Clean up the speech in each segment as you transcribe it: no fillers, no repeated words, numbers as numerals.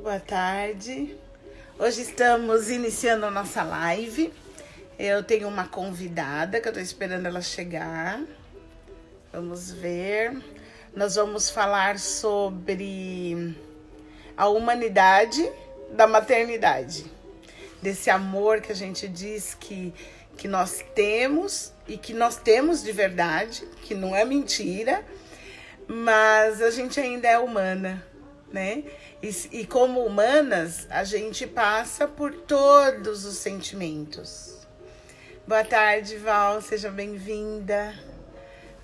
Boa tarde. Hoje estamos iniciando a nossa live. Eu tenho uma convidada que eu estou esperando ela chegar. Vamos ver. Nós vamos falar sobre a humanidade da maternidade. Desse amor que a gente diz que nós temos e que nós temos de verdade, que não é mentira, mas a gente ainda é humana, né? E como humanas, a gente passa por todos os sentimentos. Boa tarde, Val, seja bem-vinda.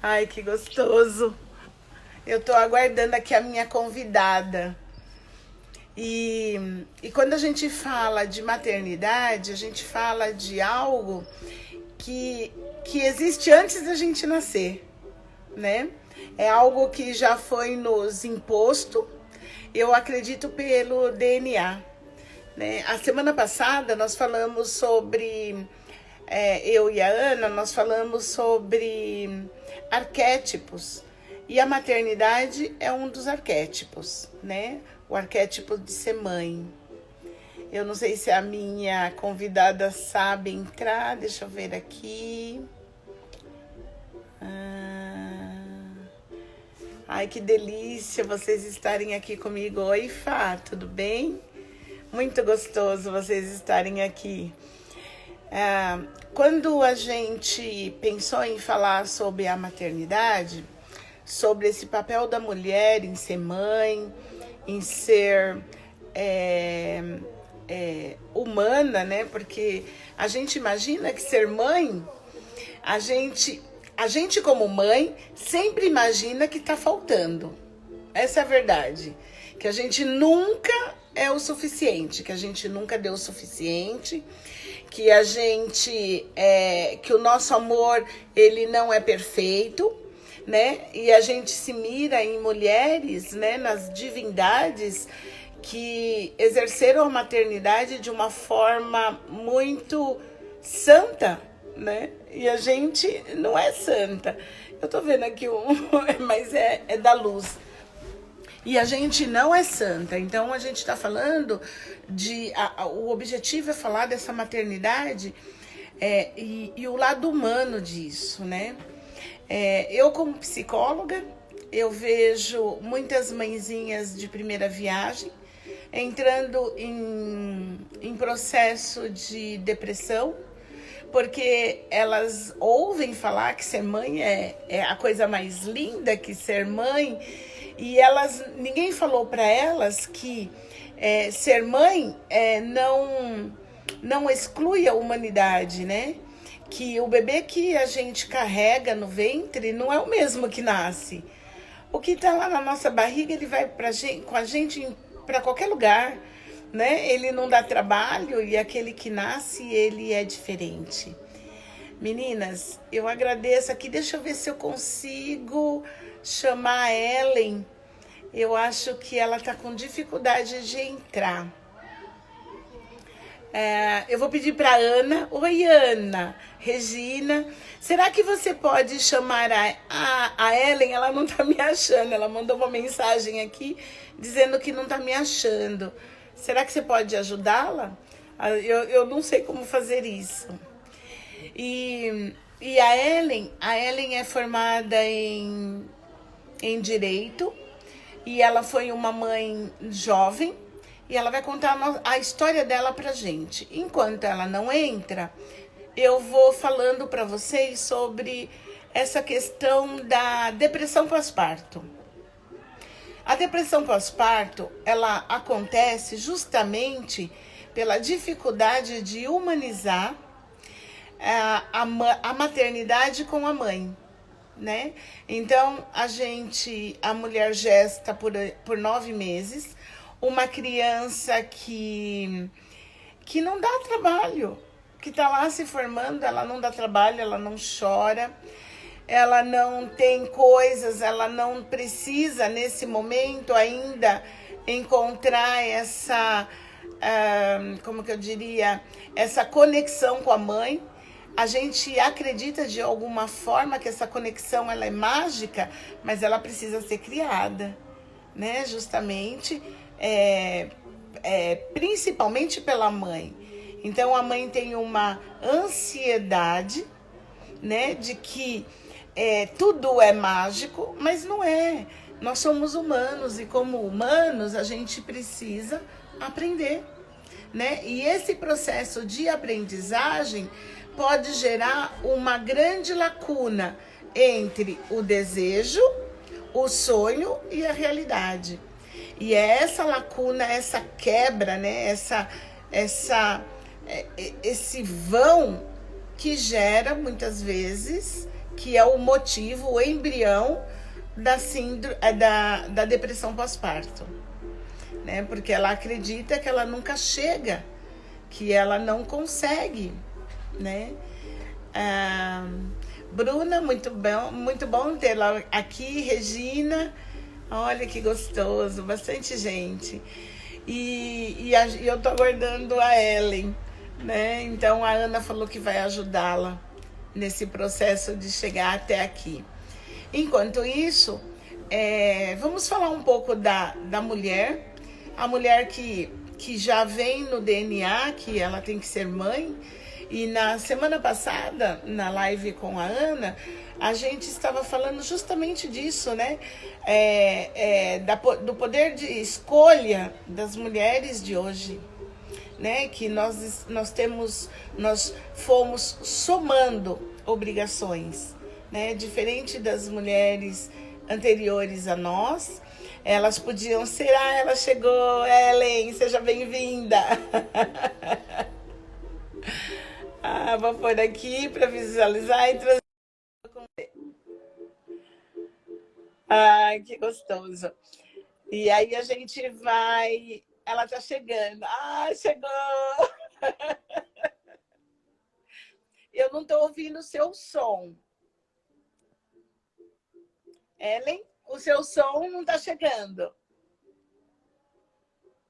Ai, que gostoso. Eu tô aguardando aqui a minha convidada. E quando a gente fala de maternidade, a gente fala de algo que existe antes da gente nascer, né? É algo que já foi nos imposto, eu acredito, pelo DNA, né? A semana passada nós falamos sobre, eu e a Ana, nós falamos sobre arquétipos. E a maternidade é um dos arquétipos, né? O arquétipo de ser mãe. Eu não sei se a minha convidada sabe entrar, deixa eu ver aqui. Ai, que delícia vocês estarem aqui comigo. Oi, Fá, tudo bem? Muito gostoso vocês estarem aqui. Quando a gente pensou em falar sobre a maternidade, sobre esse papel da mulher em ser mãe, em ser humana, né? Porque a gente imagina que ser mãe, a gente como mãe sempre imagina que tá faltando. Essa é a verdade. Que a gente nunca é o suficiente, que a gente nunca deu o suficiente, que a gente que o nosso amor ele não é perfeito, né? E a gente se mira em mulheres, né, nas divindades que exerceram a maternidade de uma forma muito santa, né? E a gente não é santa. Eu tô vendo aqui mas é da luz. E a gente não é santa. Então a gente tá falando o objetivo é falar dessa maternidade e o lado humano disso, né? Eu como psicóloga, eu vejo muitas mãezinhas de primeira viagem entrando em processo de depressão, porque elas ouvem falar que ser mãe é a coisa mais linda, que ser mãe, e ninguém falou para elas que ser mãe não exclui a humanidade, né? Que o bebê que a gente carrega no ventre não é o mesmo que nasce. O que está lá na nossa barriga, ele vai com a gente para qualquer lugar, né? Ele não dá trabalho e aquele que nasce, ele é diferente. Meninas, eu agradeço aqui. Deixa eu ver se eu consigo chamar a Ellen. Eu acho que ela está com dificuldade de entrar. Eu vou pedir para Ana. Oi, Ana. Regina. Será que você pode chamar a Ellen? Ela não está me achando. Ela mandou uma mensagem aqui dizendo que não está me achando. Será que você pode ajudá-la? Eu não sei como fazer isso. E a Ellen é formada em Direito. E ela foi uma mãe jovem. E ela vai contar a história dela pra gente. Enquanto ela não entra, eu vou falando para vocês sobre essa questão da depressão pós-parto. A depressão pós-parto, ela acontece justamente pela dificuldade de humanizar a maternidade com a mãe, né? Então, a mulher gesta por 9 meses, uma criança que não dá trabalho, que tá lá se formando, ela não dá trabalho, ela não chora, ela não tem coisas, ela não precisa nesse momento ainda encontrar essa, como que eu diria, essa conexão com a mãe. A gente acredita de alguma forma que essa conexão ela é mágica, mas ela precisa ser criada, né? Justamente principalmente pela mãe. Então a mãe tem uma ansiedade, né, de que tudo é mágico, mas não é. Nós somos humanos e como humanos a gente precisa aprender, né? E esse processo de aprendizagem pode gerar uma grande lacuna entre o desejo, o sonho e a realidade. E é essa lacuna, essa quebra, né? Esse vão que gera muitas vezes, que é o motivo, o embrião da síndrome, da depressão pós-parto, né? Porque ela acredita que ela nunca chega, que ela não consegue, né? Bruna, muito bom tê-la aqui. Regina, olha que gostoso, bastante gente. E eu tô aguardando a Ellen, né? Então a Ana falou que vai ajudá-la nesse processo de chegar até aqui. Enquanto isso, vamos falar um pouco da mulher, a mulher que já vem no DNA, que ela tem que ser mãe. E na semana passada, na live com a Ana, a gente estava falando justamente disso, né? Do poder de escolha das mulheres de hoje, né? Que nós fomos somando obrigações, né? Diferente das mulheres anteriores a nós, elas podiam ser, ela chegou, Ellen, seja bem-vinda. Vou pôr aqui para visualizar e trazer. Ai, que gostoso. E aí a gente vai. Ela tá chegando. Chegou! Eu não tô ouvindo o seu som. Ellen, o seu som não tá chegando.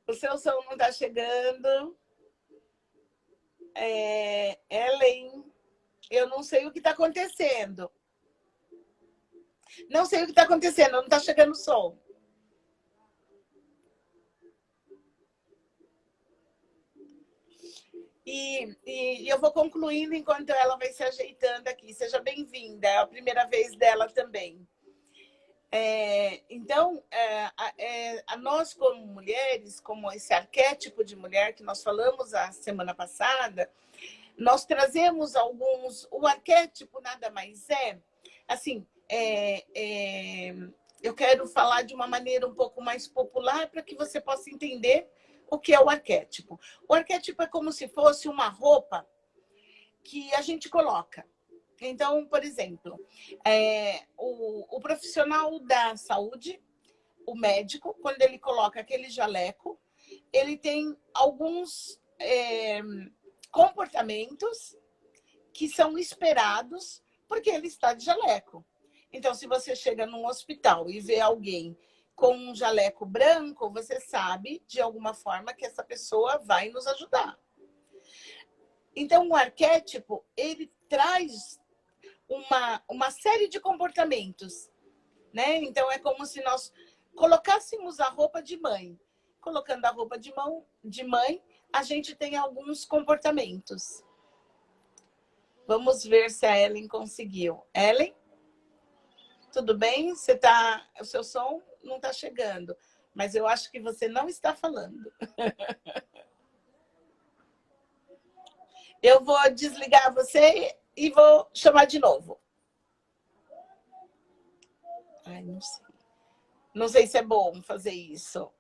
O seu som não tá chegando. Ellen, eu não sei o que tá acontecendo. Não sei o que tá acontecendo, não tá chegando o som. E eu vou concluindo enquanto ela vai se ajeitando aqui. Seja bem-vinda, é a primeira vez dela também. Então, nós como mulheres, como esse arquétipo de mulher que nós falamos a semana passada, nós trazemos alguns... O arquétipo nada mais assim, eu quero falar de uma maneira um pouco mais popular para que você possa entender o que é o arquétipo. O arquétipo é como se fosse uma roupa que a gente coloca. Então, por exemplo, o profissional da saúde, o médico, quando ele coloca aquele jaleco, ele tem alguns comportamentos que são esperados porque ele está de jaleco. Então, se você chega num hospital e vê alguém com um jaleco branco, você sabe, de alguma forma, que essa pessoa vai nos ajudar. Então, o arquétipo, ele traz uma série de comportamentos, né? Então, é como se nós colocássemos a roupa de mãe. Colocando a roupa de mãe, a gente tem alguns comportamentos. Vamos ver se a Ellen conseguiu. Ellen? Tudo bem? O seu som não está chegando, mas eu acho que você não está falando. Eu vou desligar você e vou chamar de novo. Não sei. Não sei se é bom fazer isso.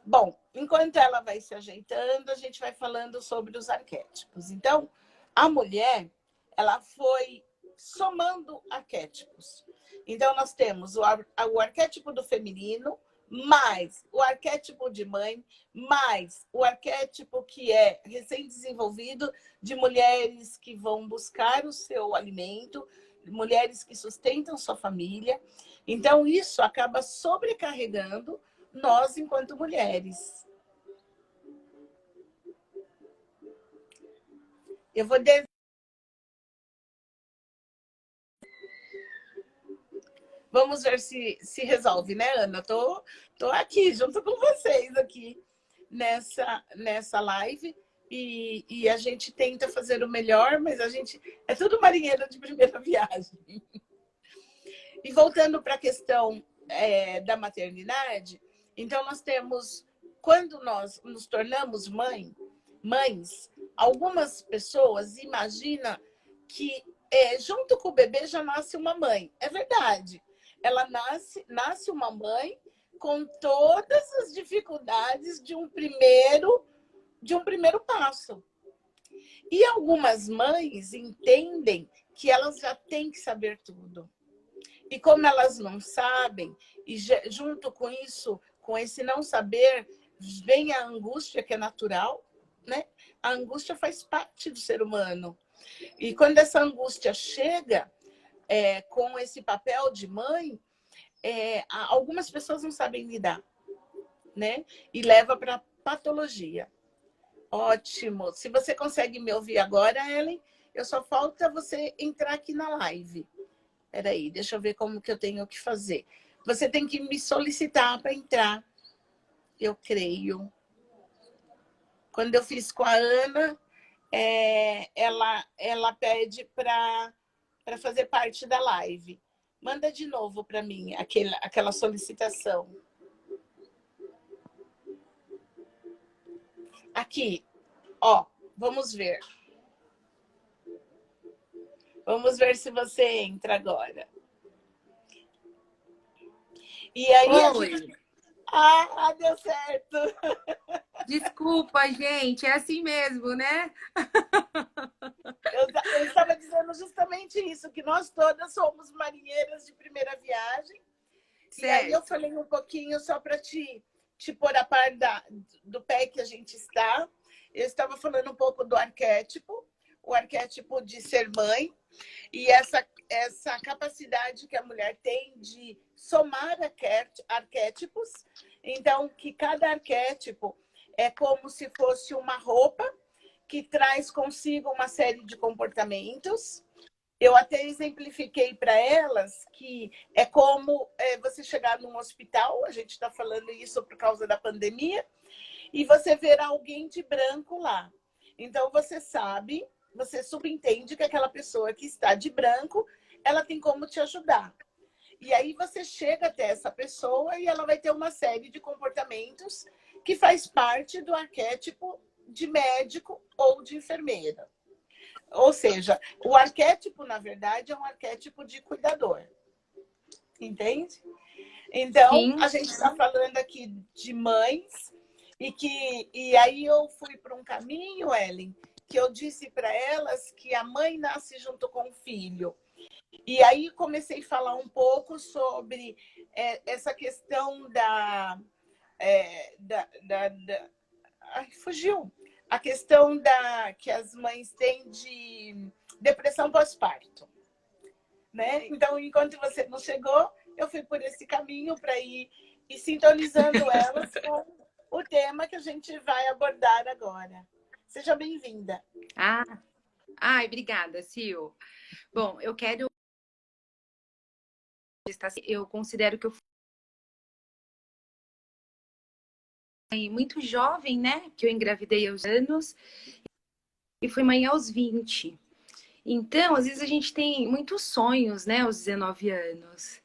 Bom, enquanto ela vai se ajeitando, a gente vai falando sobre os arquétipos. Então, a mulher, ela foi somando arquétipos. Então, nós temos o arquétipo do feminino, mais o arquétipo de mãe, mais o arquétipo que é recém-desenvolvido de mulheres que vão buscar o seu alimento, mulheres que sustentam sua família. Então, isso acaba sobrecarregando nós enquanto mulheres. Eu vou Vamos ver se resolve, né, Ana? Tô aqui junto com vocês aqui nessa live e a gente tenta fazer o melhor, mas a gente é tudo marinheiro de primeira viagem. E voltando para a questão da maternidade, então nós temos, quando nós nos tornamos mães, algumas pessoas imaginam que junto com o bebê já nasce uma mãe. É verdade. Ela nasce uma mãe com todas as dificuldades de um primeiro passo. E algumas mães entendem que elas já têm que saber tudo. E como elas não sabem, e junto com isso, com esse não saber, vem a angústia, que é natural, né? A angústia faz parte do ser humano. E quando essa angústia chega com esse papel de mãe, algumas pessoas não sabem lidar, né? E leva para patologia. Ótimo. Se você consegue me ouvir agora, Ellen, só falta você entrar aqui na live. Peraí, deixa eu ver como que eu tenho que fazer. Você tem que me solicitar para entrar, eu creio. Quando eu fiz com a Ana, ela pede para fazer parte da live. Manda de novo para mim aquela solicitação. Aqui, ó, vamos ver. Vamos ver se você entra agora. E aí Oi. Deu certo. Desculpa, gente, é assim mesmo, né? Eu estava dizendo justamente isso, que nós todas somos marinheiras de primeira viagem. Certo. E aí eu falei um pouquinho só para te pôr a par do pé que a gente está. Eu estava falando um pouco do arquétipo, o arquétipo de ser mãe, e essa capacidade que a mulher tem de somar arquétipos. Então, que cada arquétipo é como se fosse uma roupa que traz consigo uma série de comportamentos. Eu até exemplifiquei para elas que é como você chegar num hospital, a gente está falando isso por causa da pandemia, e você ver alguém de branco lá. Então, você subentende que aquela pessoa que está de branco, ela tem como te ajudar. E aí você chega até essa pessoa e ela vai ter uma série de comportamentos que faz parte do arquétipo de médico ou de enfermeira. Ou seja, o arquétipo, na verdade, é um arquétipo de cuidador. Entende? Então, sim, a gente está falando aqui de mães e aí eu fui para um caminho, Ellen, que eu disse para elas que a mãe nasce junto com o filho. E aí comecei a falar um pouco sobre essa questão ai, fugiu. A questão que as mães têm de depressão pós-parto. Né? Então, enquanto você não chegou, eu fui por esse caminho para ir sintonizando elas com o tema que a gente vai abordar agora. Seja bem-vinda. Ai, obrigada, Sil. Bom, eu considero que eu fui muito jovem, né? Que eu engravidei aos anos e fui mãe aos 20. Então, às vezes a gente tem muitos sonhos, né? Aos 19 anos.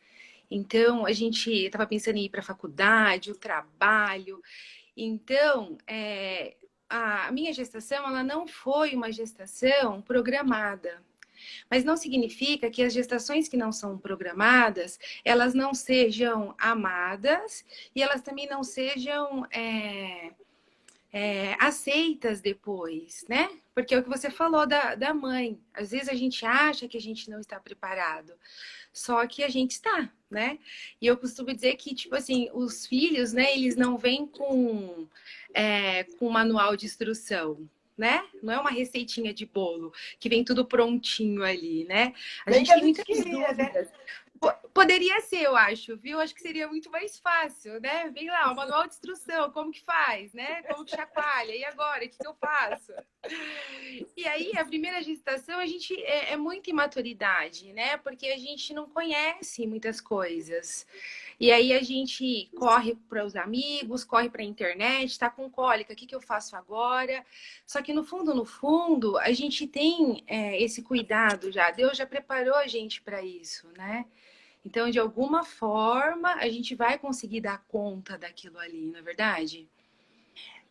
Então, a gente estava pensando em ir para a faculdade, o trabalho. Então, a minha gestação, ela não foi uma gestação programada. Mas não significa que as gestações que não são programadas, elas não sejam amadas e elas também não sejam aceitas depois, né? Porque é o que você falou da mãe. Às vezes a gente acha que a gente não está preparado, só que a gente está, né? E eu costumo dizer que, tipo assim, os filhos, né, eles não vêm com manual de instrução, né? Não é uma receitinha de bolo que vem tudo prontinho ali, né? A gente tem muitas dúvidas. Poderia ser, eu acho, viu? Acho que seria muito mais fácil, né? Vem lá, o manual de instrução, como que faz, né? Como que chacoalha? E agora, o que que eu faço? E aí, a primeira gestação, a gente é muita imaturidade, né? Porque a gente não conhece muitas coisas. E aí a gente corre para os amigos, corre para a internet, tá com cólica, o que que eu faço agora? Só que no fundo, a gente tem esse cuidado já. Deus já preparou a gente para isso, né? Então, de alguma forma, a gente vai conseguir dar conta daquilo ali, não é verdade?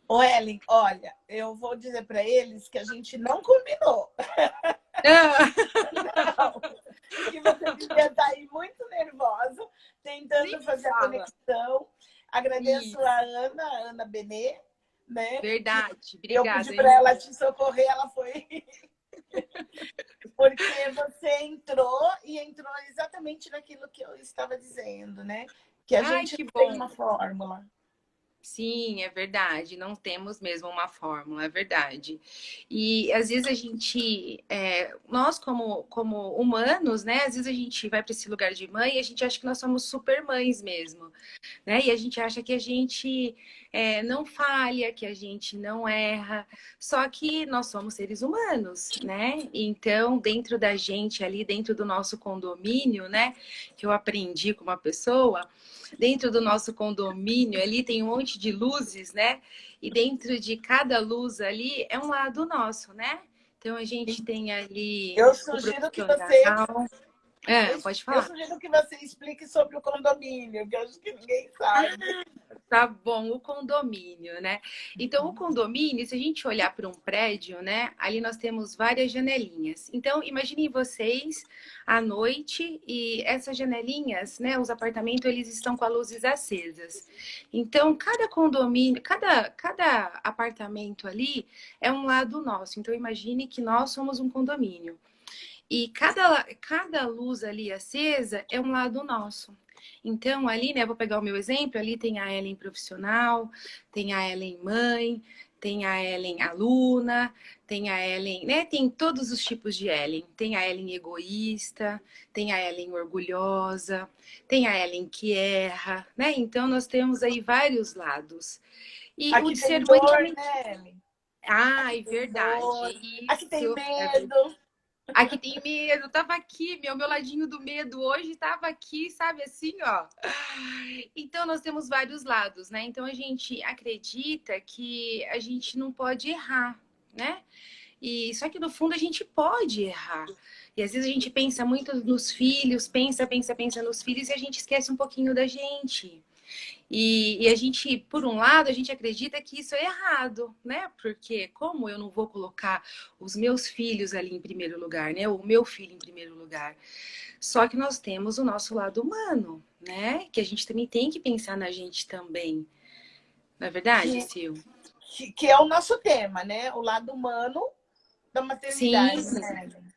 Ô, Ellen, olha, eu vou dizer para eles que a gente não combinou. Ah, Não. Que você devia estar aí muito nervosa, nem tentando fazer a fala. conexão. Agradeço Isso, a Ana Benê, né? Que verdade. eu Obrigada, pedi para hein? ela te socorrer, ela foi. Porque você entrou e entrou exatamente naquilo que eu estava dizendo, né? Que a Ai, gente que não tem bom. uma fórmula. Sim, é verdade. Não temos mesmo uma fórmula, é verdade. E às vezes a gente, nós como humanos, né? Às vezes a gente vai para esse lugar de mãe e a gente acha que nós somos super mães mesmo, né? E a gente acha que a gente não falha, que a gente não erra, só que nós somos seres humanos, né? Então, dentro da gente ali, dentro do nosso condomínio, né? Que eu aprendi com uma pessoa, dentro do nosso condomínio ali tem um monte de luzes, né? E dentro de cada luz ali é um lado nosso, né? Então a gente tem ali Eu o sugiro que você profissional. Pode eu falar. sugiro que você explique sobre o condomínio, que eu acho que ninguém sabe. Tá bom, o condomínio, né? Então, o condomínio, se a gente olhar para um prédio, né? Ali nós temos várias janelinhas. Então, imaginem vocês à noite e essas janelinhas, né? Os apartamentos, eles estão com as luzes acesas. Então, cada condomínio, cada apartamento ali é um lado nosso. Então, imagine que nós somos um condomínio. E cada luz ali acesa é um lado nosso. Então, ali, né, vou pegar o meu exemplo, ali tem a Ellen profissional, tem a Ellen mãe, tem a Ellen aluna, tem a Ellen, né, tem todos os tipos de Ellen. Tem a Ellen egoísta, tem a Ellen orgulhosa, tem a Ellen que erra, né? Então, nós temos aí vários lados. E o Aqui de tem ser mãe dor, também. né, Ellen? Aqui Ai, tem verdade. dor, aqui tem Isso, é verdade. medo. Aqui tem medo, tava aqui, meu ladinho do medo hoje tava aqui, sabe assim, ó. Então nós temos vários lados, né? Então a gente acredita que a gente não pode errar, né? E só que no fundo a gente pode errar. E às vezes a gente pensa muito nos filhos, pensa nos filhos e a gente esquece um pouquinho da gente. E a gente, por um lado, a gente acredita que isso é errado, né? Porque como eu não vou colocar os meus filhos ali em primeiro lugar, né? O meu filho em primeiro lugar. Só que nós temos o nosso lado humano, né? Que a gente também tem que pensar na gente também. Não é verdade, Que, Sil? que é o nosso tema, né? O lado humano da Sim, maternidade, né, Ellen?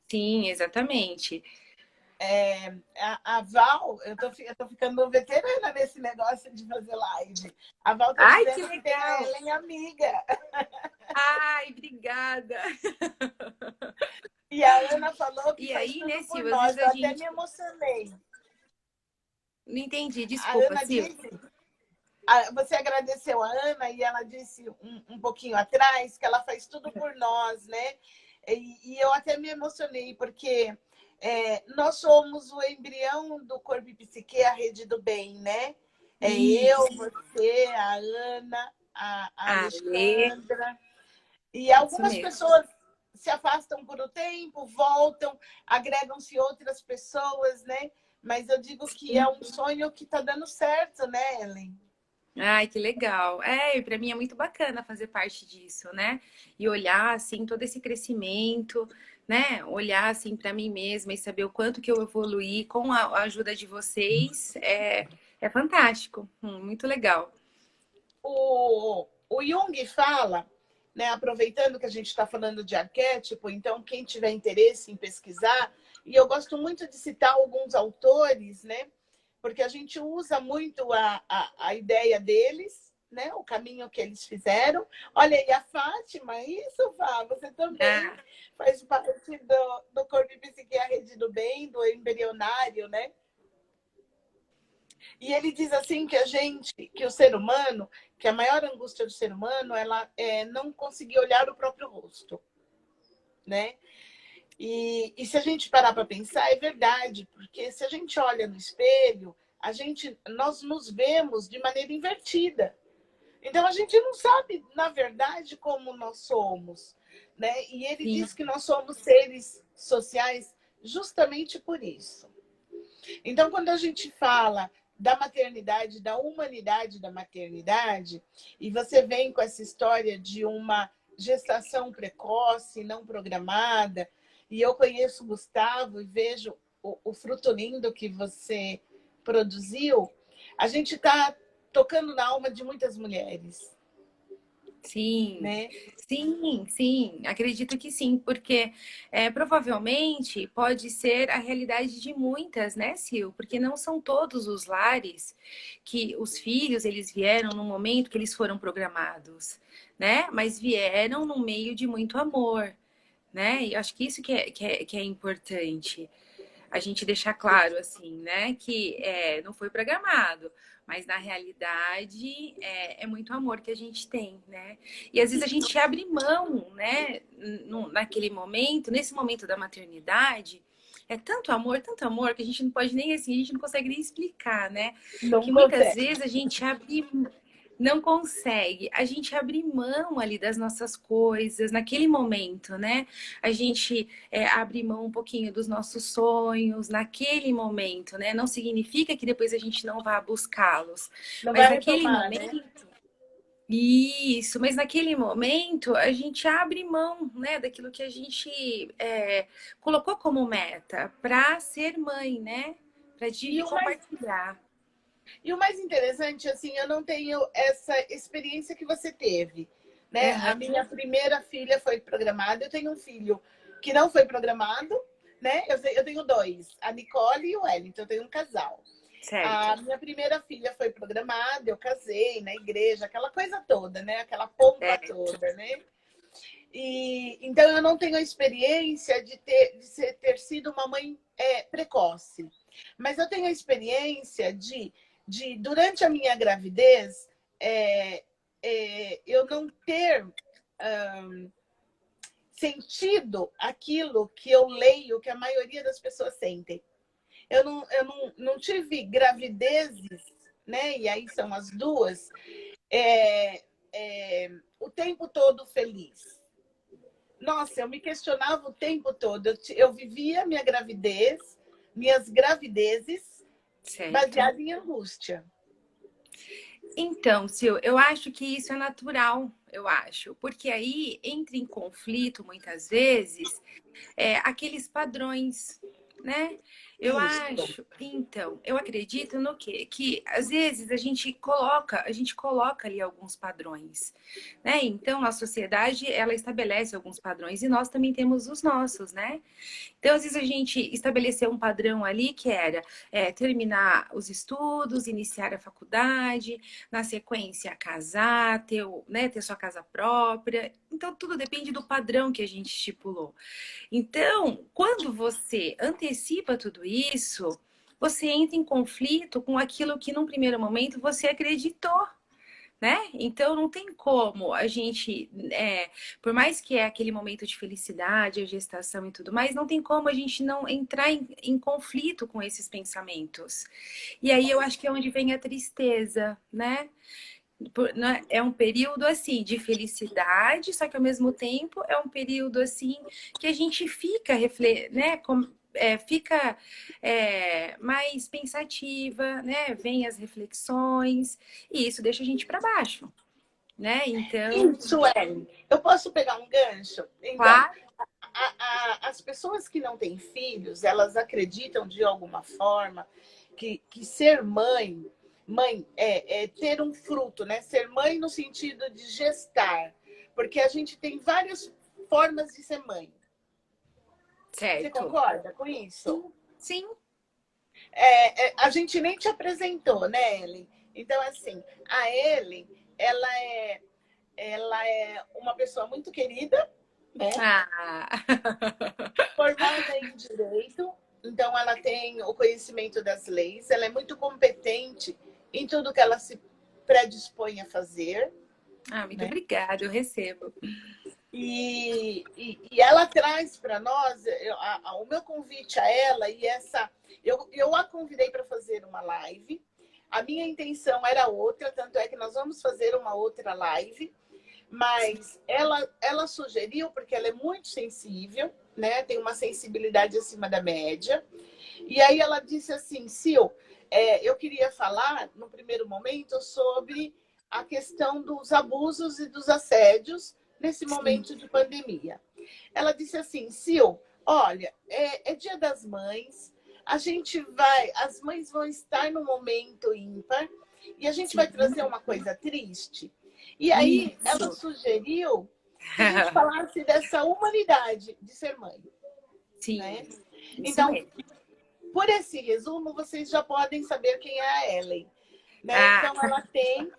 sim, exatamente. A Val, eu tô ficando veterana nesse negócio de fazer live. A Val tá Ai, que dizendo que tem a legal! Ellen amiga. Ai, obrigada! E a Ana falou que E faz aí, tudo né, por Sil, às nós. vezes Eu a até me gente. emocionei. Não entendi, A desculpa, Ana Sil. disse, você agradeceu a Ana e ela disse um pouquinho atrás que ela faz tudo por nós, né? E eu até me emocionei, porque nós somos o embrião do corpo e psique, a rede do bem, né? É eu, Isso. você, a Ana, a Ale, Alexandra. E isso algumas mesmo. pessoas se afastam por um tempo, voltam, agregam-se outras pessoas, né? Mas eu digo que é um sonho que está dando certo, né, Ellen? Ai, que legal. E para mim é muito bacana fazer parte disso, né? E olhar assim todo esse crescimento, né? Olhar assim para mim mesma e saber o quanto que eu evoluí com a ajuda de vocês é fantástico. Muito legal. O Jung fala, né, aproveitando que a gente está falando de arquétipo, então quem tiver interesse em pesquisar, e eu gosto muito de citar alguns autores, né, porque a gente usa muito a ideia deles, né? O caminho que eles fizeram. Olha aí a Fátima, isso, Fá, você também Ah, faz parte do Corpo e Psique, a Rede do Bem, do embrionário, né? E ele diz assim que a gente, que o ser humano, que a maior angústia do ser humano, ela é não conseguir olhar o próprio rosto, né? E se a gente parar para pensar, é verdade, porque se a gente olha no espelho, nós nos vemos de maneira invertida. Então a gente não sabe, na verdade, como nós somos, né? E ele sim, diz que nós somos seres sociais justamente por isso. Então, quando a gente fala da maternidade, da humanidade da maternidade, e você vem com essa história de uma gestação precoce, não programada, e eu conheço o Gustavo e vejo o fruto lindo que você produziu, a gente está tocando na alma de muitas mulheres, sim, né? sim, sim, acredito que sim, porque provavelmente pode ser a realidade de muitas, né, Sil? Porque não são todos os lares que os filhos eles vieram no momento que eles foram programados, né? Mas vieram no meio de muito amor, né? E eu acho que isso que é importante a gente deixar claro, assim, né? Que não foi programado, mas na realidade é muito amor que a gente tem, né? E às vezes a gente abre mão, né? Naquele momento, nesse momento da maternidade, é tanto amor, que a gente não pode nem assim, a gente não consegue nem explicar, né? Não Que muitas consegue. vezes a gente não consegue. A gente abre mão ali das nossas coisas naquele momento, né? A gente abre mão um pouquinho dos nossos sonhos naquele momento, né? Não significa que depois a gente não vá buscá-los, Não mas vai naquele retomar, né? momento. Isso, mas naquele momento a gente abre mão, né, daquilo que a gente colocou como meta para ser mãe, né, para E dividir, o mais compartilhar. E o mais interessante, assim, eu não tenho essa experiência que você teve, né? A Aham, minha primeira filha foi programada, eu tenho um filho que não foi programado, né? Eu tenho dois, a Nicole e o Wellington, eu tenho um casal. certo. A minha primeira filha foi programada, eu casei na igreja, aquela coisa toda, né? Aquela pompa Certo. toda, né? E então eu não tenho a experiência ter sido uma mãe precoce, mas eu tenho a experiência de durante a minha gravidez eu não ter sentido aquilo que eu leio que a maioria das pessoas sentem. Eu não tive gravidezes, né? E aí são as duas, o tempo todo feliz. Nossa, eu me questionava o tempo todo. Eu vivia minhas gravidezes, Certo. baseada em angústia. Então, Sil, eu acho que isso é natural, eu acho, porque aí entra em conflito muitas vezes aqueles padrões, né? Eu Isso. acho, então, eu acredito no quê? Que às vezes a gente coloca ali alguns padrões, né? Então a sociedade ela estabelece alguns padrões e nós também temos os nossos, né? Então, às vezes, a gente estabeleceu um padrão ali que era terminar os estudos, iniciar a faculdade, na sequência, casar, ter sua casa própria. Então, tudo depende do padrão que a gente estipulou. Então, quando você antecipa tudo isso, você entra em conflito com aquilo que, num primeiro momento, você acreditou, né? Então não tem como a gente, por mais que é aquele momento de felicidade, a gestação e tudo mais, não tem como a gente não entrar em conflito com esses pensamentos. E aí eu acho que é onde vem a tristeza, né? Né? É um período assim de felicidade, só que ao mesmo tempo é um período assim que a gente fica, né? Fica mais pensativa, né? Vem as reflexões e isso deixa a gente para baixo, né? Então, Isso, Ellen. Eu posso pegar um gancho? Então, claro, as pessoas que não têm filhos, elas acreditam de alguma forma que ser mãe é ter um fruto, né? Ser mãe no sentido de gestar, porque a gente tem várias formas de ser mãe. Você certo. concorda com isso? Sim, sim, A gente nem te apresentou, né, Ellen? Então, assim, a Ellen, ela é uma pessoa muito querida, né? Ah. Formada em direito, então ela tem o conhecimento das leis, ela é muito competente em tudo que ela se predispõe a fazer. Muito né? obrigada, eu recebo. E ela traz para nós, o meu convite a ela, eu a convidei para fazer uma live. A minha intenção era outra, tanto é que nós vamos fazer uma outra live, mas ela sugeriu, porque ela é muito sensível, né? Tem uma sensibilidade acima da média. E aí ela disse assim, Sil, eu queria falar, no primeiro momento, sobre a questão dos abusos e dos assédios nesse momento de pandemia. Ela disse assim, Sil, olha, é Dia das Mães, as mães vão estar no momento ímpar e a gente vai trazer uma coisa triste. E aí ela sugeriu que a gente falasse dessa humanidade de ser mãe. Sim, né? isso Então, mesmo. por esse resumo, vocês já podem saber quem é a Ellen. Né? Então, ela tem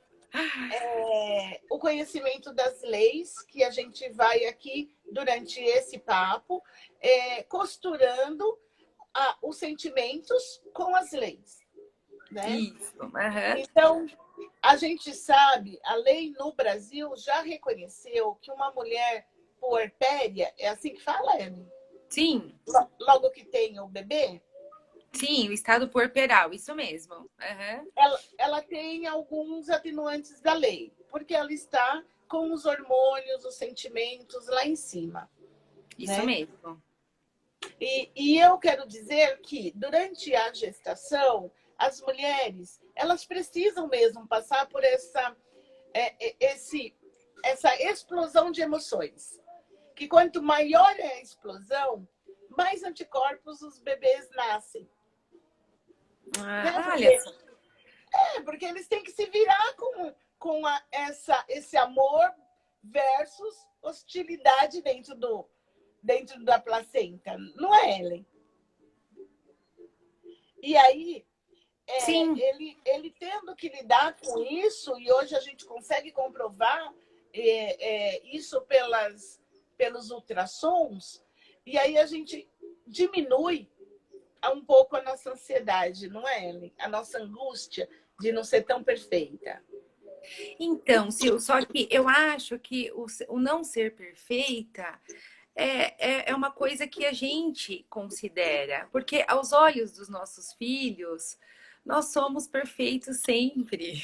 o conhecimento das leis, que a gente vai aqui, durante esse papo, costurando os sentimentos com as leis. Né? Isso. Então, a gente sabe, a lei no Brasil já reconheceu que uma mulher puerpéria, é assim que fala, Ellen? Sim. Logo que tem o bebê? Sim, o estado puerperal, isso mesmo. Ela tem alguns atenuantes da lei, porque ela está com os hormônios, os sentimentos lá em cima. Isso mesmo. E eu quero dizer que, durante a gestação, as mulheres, elas precisam mesmo passar por essa explosão de emoções. Que quanto maior é a explosão, mais anticorpos os bebês nascem. Porque eles têm que se virar com esse amor versus hostilidade dentro da placenta. Não é, Ellen? E aí, ele tendo que lidar com isso, e hoje a gente consegue comprovar isso pelos ultrassons, e aí a gente diminui um pouco a nossa ansiedade, não é, Ellen? A nossa angústia de não ser tão perfeita. Então, Sil, só que eu acho que o não ser perfeita é uma coisa que a gente considera, porque aos olhos dos nossos filhos, nós somos perfeitos sempre.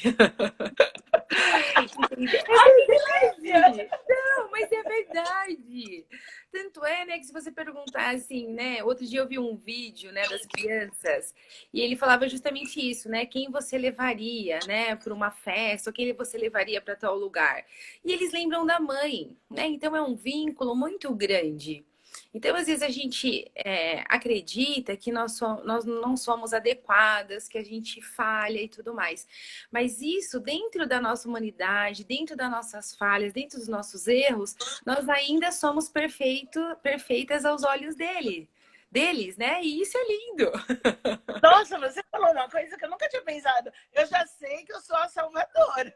É verdade! Não, mas é verdade! Tanto é, né, que se você perguntar assim, né? Outro dia eu vi um vídeo, né, das crianças, e ele falava justamente isso, né? Quem você levaria, né, para uma festa, ou quem você levaria para tal lugar. E eles lembram da mãe, né? Então é um vínculo muito grande. Então, às vezes, a gente acredita que nós não somos adequadas, que a gente falha e tudo mais. Mas isso, dentro da nossa humanidade, dentro das nossas falhas, dentro dos nossos erros, nós ainda somos perfeitas aos olhos deles, né? E isso é lindo. Nossa, você falou uma coisa que eu nunca tinha pensado. Eu já sei que eu sou a salvadora.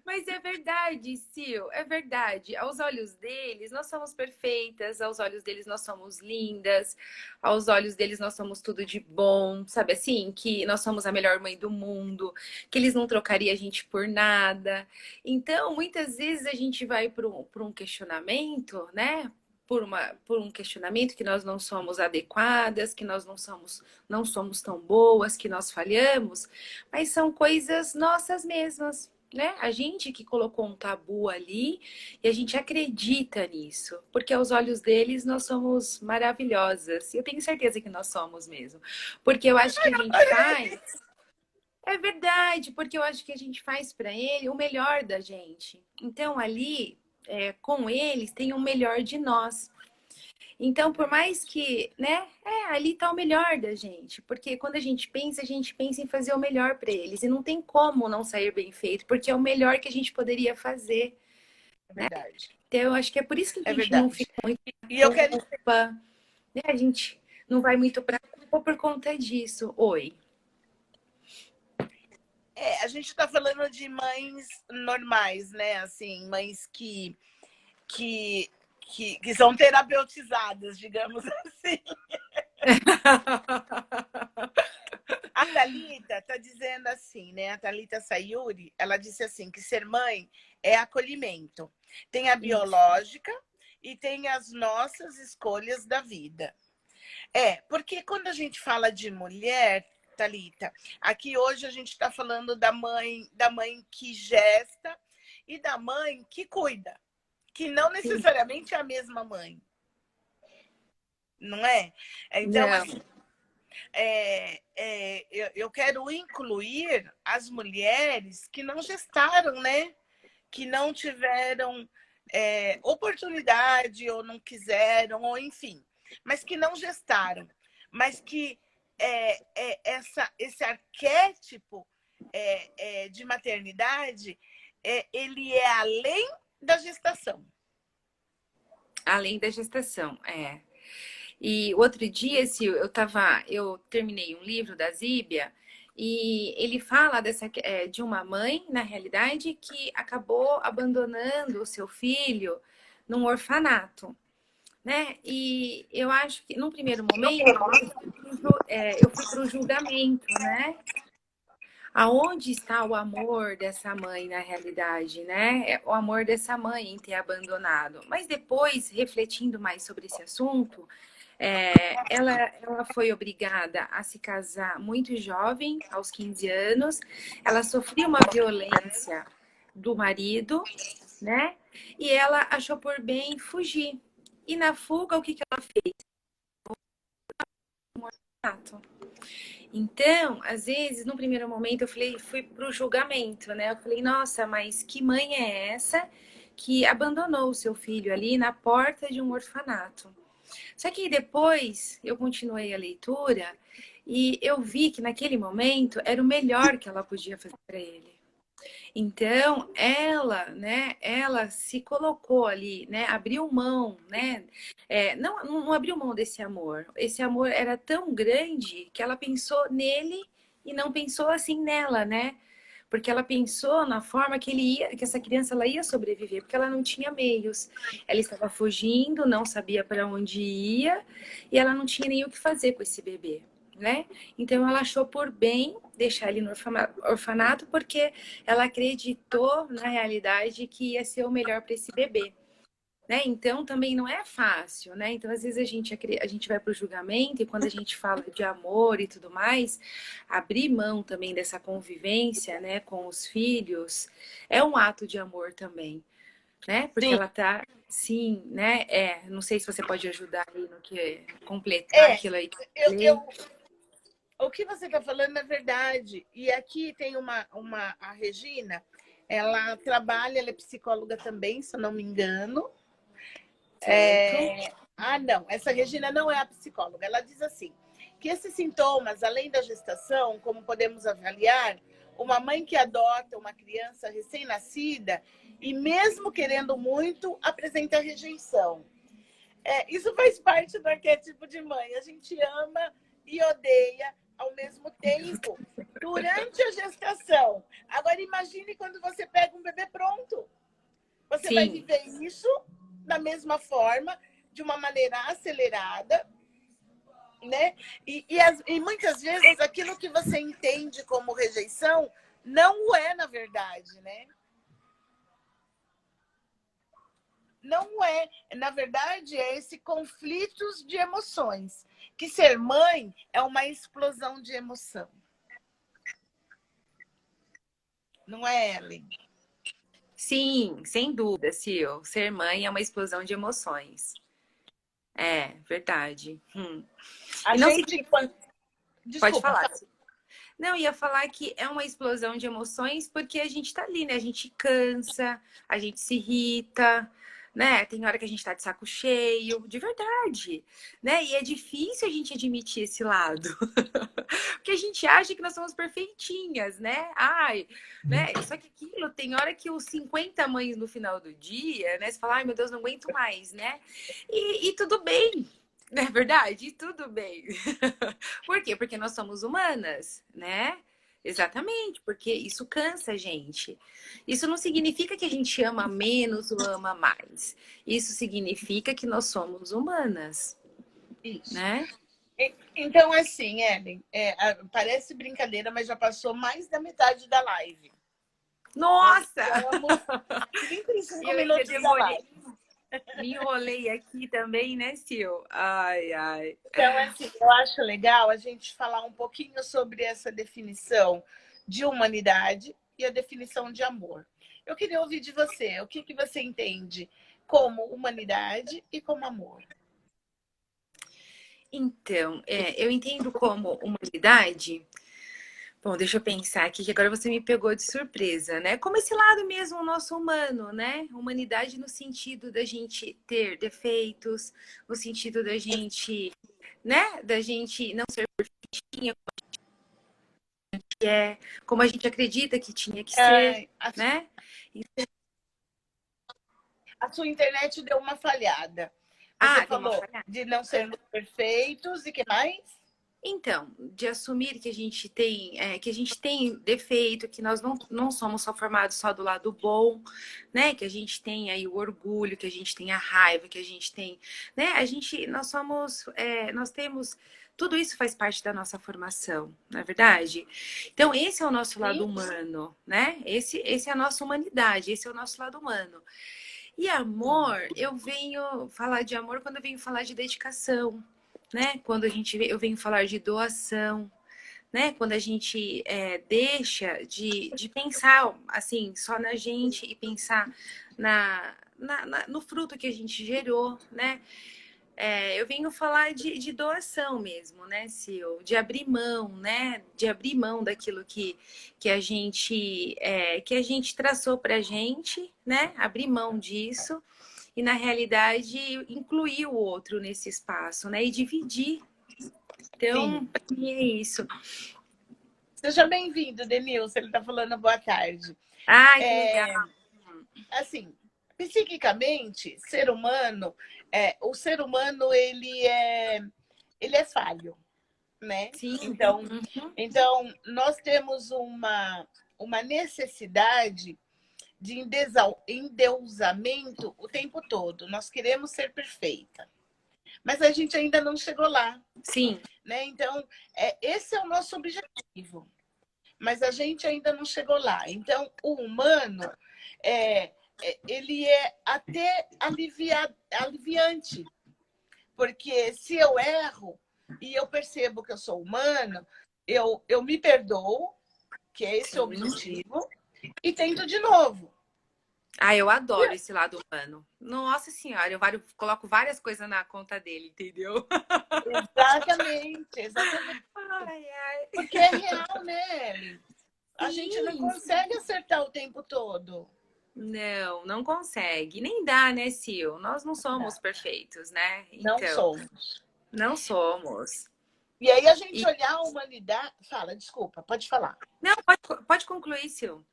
Mas é verdade, Sil, é verdade. Aos olhos deles, nós somos perfeitas, aos olhos deles, nós somos lindas, aos olhos deles, nós somos tudo de bom, sabe assim? Que nós somos a melhor mãe do mundo, que eles não trocariam a gente por nada. Então, muitas vezes a gente vai para um questionamento, né? Por um questionamento que nós não somos adequadas, que nós não somos tão boas, que nós falhamos, mas são coisas nossas mesmas, né? A gente que colocou um tabu ali e a gente acredita nisso, porque aos olhos deles nós somos maravilhosas. E eu tenho certeza que nós somos mesmo, porque eu acho que a gente faz. É verdade, porque eu acho que a gente faz para ele o melhor da gente. Então ali, com eles, tem o melhor de nós. Então, por mais que, né, ali tá o melhor da gente, porque quando a gente pensa em fazer o melhor para eles, e não tem como não sair bem feito, porque é o melhor que a gente poderia fazer, né? Verdade. Então, eu acho que é por isso que a gente não fica muito e eu quero culpa, né? A gente não vai muito para culpa por conta disso. Oi. gente está falando de mães normais, né? Assim, mães que, que são terapeutizadas, digamos assim. A Thalita está dizendo assim, né? A Thalita Sayuri, ela disse assim, que ser mãe é acolhimento. Tem a biológica e tem as nossas escolhas da vida. Porque quando a gente fala de mulher, Thalita, aqui hoje a gente está falando da mãe que gesta e da mãe que cuida, que não necessariamente é a mesma mãe, não é? Então, Não. assim, eu quero incluir as mulheres que não gestaram, né? Que não tiveram oportunidade ou não quiseram, ou enfim, mas que não gestaram, mas que esse arquétipo de maternidade, ele é além da gestação. Além da gestação, E outro dia, eu terminei um livro da Zíbia e ele fala de uma mãe, na realidade, que acabou abandonando o seu filho num orfanato, né? E eu acho que, num primeiro momento, eu fui para o julgamento, né? Aonde está o amor dessa mãe na realidade, né? O amor dessa mãe em ter abandonado. Mas depois, refletindo mais sobre esse assunto, ela foi obrigada a se casar muito jovem, aos 15 anos. Ela sofreu uma violência do marido, né? E ela achou por bem fugir. E na fuga, o que ela fez? Um orfanato. Então, às vezes, no primeiro momento, fui pro julgamento, né? Eu falei, nossa, mas que mãe é essa que abandonou o seu filho ali na porta de um orfanato? Só que depois eu continuei a leitura e eu vi que naquele momento era o melhor que ela podia fazer para ele. Então, ela se colocou ali, né? Abriu mão, né? Não abriu mão desse amor. Esse amor era tão grande que ela pensou nele e não pensou assim nela, né? Porque ela pensou na forma que essa criança ela ia sobreviver, porque ela não tinha meios. Ela estava fugindo, não sabia para onde ia e ela não tinha nem o que fazer com esse bebê, né? Então ela achou por bem deixar ele no orfanato porque ela acreditou na realidade que ia ser o melhor para esse bebê. Né? Então também não é fácil, né? Então às vezes a gente vai para o julgamento e quando a gente fala de amor e tudo mais, abrir mão também dessa convivência, né, com os filhos é um ato de amor também, né? Porque Sim. ela tá, sim, né? Não sei se você pode ajudar aí no que completar aquilo aí. O que você está falando é verdade. E aqui tem a Regina, ela trabalha, ela é psicóloga também, se eu não me engano. Não, essa Regina não é a psicóloga. Ela diz assim, que esses sintomas, além da gestação, como podemos avaliar, uma mãe que adota uma criança recém-nascida e mesmo querendo muito, apresenta rejeição. Isso faz parte do arquétipo de mãe. A gente ama e odeia ao mesmo tempo durante a gestação. Agora imagine quando você pega um bebê pronto. Você vai viver isso da mesma forma, de uma maneira acelerada, né? E muitas vezes aquilo que você entende como rejeição não o é na verdade, né? Não é. Na verdade, é esse conflitos de emoções. Que ser mãe é uma explosão de emoção. Não é, Ellen? Sim, sem dúvida, Sil. Ser mãe é uma explosão de emoções. É, verdade. A E não gente... se... Desculpa. Pode falar. Não, ia falar que é uma explosão de emoções porque a gente tá ali, né? A gente cansa, a gente se irrita, né? Tem hora que a gente tá de saco cheio, de verdade, né? E é difícil a gente admitir esse lado. Porque a gente acha que nós somos perfeitinhas, né? Ai, né? Só que aquilo, tem hora que os 50 mães no final do dia, né? Você fala, ai meu Deus, não aguento mais, né? E tudo bem, não é verdade? E tudo bem. Por quê? Porque nós somos humanas, né? Exatamente, porque isso cansa a gente. Isso não significa que a gente ama menos ou ama mais. Isso significa que nós somos humanas, Isso. né? Então, assim, Ellen, parece brincadeira, mas já passou mais da metade da live. Nós Nossa! estamos 35 Eu ainda minutos da demorei, live. me enrolei aqui também, né, Sil? Ai, ai. Então, assim, eu acho legal a gente falar um pouquinho sobre essa definição de humanidade e a definição de amor. Eu queria ouvir de você, o que, que você entende como humanidade e como amor? Então, eu entendo como humanidade. Bom, deixa eu pensar aqui, que agora você me pegou de surpresa, né? Como esse lado mesmo, nosso humano, né? Humanidade no sentido da gente ter defeitos, no sentido da gente, né? Da gente não ser perfeitinha, como a gente acredita que tinha que ser, É, né? a sua internet deu uma falhada. Você Ah, deu uma falou falhada. de não sermos perfeitos e que mais? Então, de assumir que a gente tem defeito, que nós não somos só formados só do lado bom, né? Que a gente tem aí o orgulho, que a gente tem a raiva, que a gente tem, né? Nós temos, tudo isso faz parte da nossa formação, não é verdade? Então, esse é o nosso lado Sim. humano, né? Esse é a nossa humanidade, esse é o nosso lado humano. E amor, eu venho falar de amor quando eu venho falar de dedicação, né? Eu venho falar de doação, né? Quando a gente deixa de pensar assim só na gente e pensar no fruto que a gente gerou, né? Eu venho falar de doação mesmo, né, Sil? De abrir mão, né? De abrir mão daquilo que a gente traçou pra gente, né? Abrir mão disso e, na realidade, incluir o outro nesse espaço, né? E dividir. Então, Sim. pra mim é isso. Seja bem-vindo, Denilson. Ele está falando boa tarde. Ai, que legal. Assim, psiquicamente, o ser humano ele é falho, né? Sim. Então, Uhum. então nós temos uma necessidade de endeusamento o tempo todo. Nós queremos ser perfeita, mas a gente ainda não chegou lá, Sim. né? Então, esse é o nosso objetivo, mas a gente ainda não chegou lá. Então, o humano é, ele é até aliviante, porque se eu erro e eu percebo que eu sou humano, eu me perdoo, que é esse o Sim. objetivo, e tento de novo. Ah, eu adoro esse lado humano. Nossa Senhora, coloco várias coisas na conta dele, entendeu? Exatamente, exatamente. Ai, ai. Porque é real, né, Ellen? A gente não Sim. consegue acertar o tempo todo. Não, não consegue. Nem dá, né, Sil? Nós não Não, somos perfeitos, né? não Então, somos. não somos. E aí a gente E, olhar a humanidade. Fala, desculpa, pode falar. não, pode concluir, Sil.